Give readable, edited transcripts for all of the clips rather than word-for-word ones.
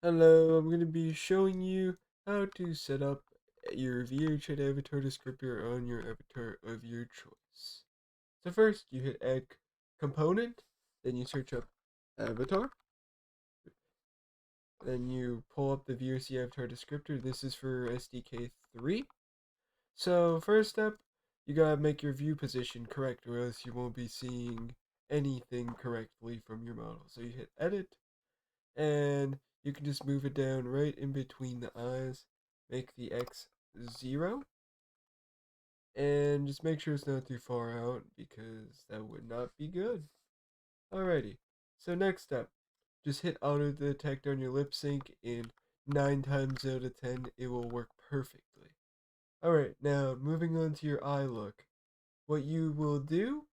Hello, I'm going to be showing you how to set up your VRChat avatar descriptor on your avatar of your choice. So first, you hit add component, then you search up avatar, then you pull up the VRC avatar descriptor. This is for SDK 3. So first step, you gotta make your view position correct or else you won't be seeing anything correctly from your model. So you hit edit, and you can just move it down right in between the eyes, make the X 0, and just make sure it's not too far out because that would not be good. Alrighty, so next step, just hit auto detect on your lip sync, and 9 times out of 10 it will work perfectly. Alright, now moving on to your eye look. What you will do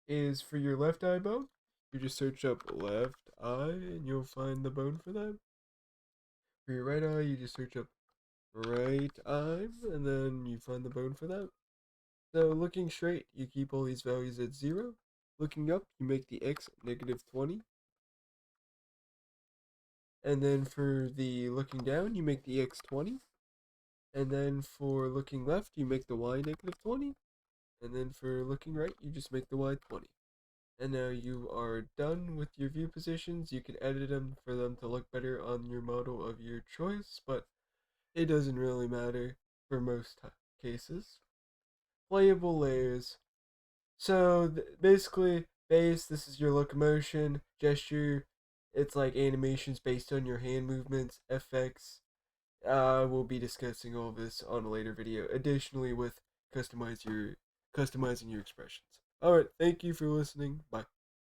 is for your left eye bone, you just search up left eye and you'll find the bone for that. For your right eye, you just search up right eye, and then you find the bone for that. So looking straight, you keep all these values at 0. Looking up, you make the X -20. And then for the looking down, you make the X 20. And then for looking left, you make the Y -20. And then for looking right, you just make the Y 20. And now you are done with your view positions. You can edit them for them to look better on your model of your choice, but it doesn't really matter for most cases. Playable layers. So basically, base, this is your locomotion, gesture, it's like animations based on your hand movements, effects. We'll be discussing all of this on a later video, additionally with customizing your expressions. Alright, thank you for listening. Bye.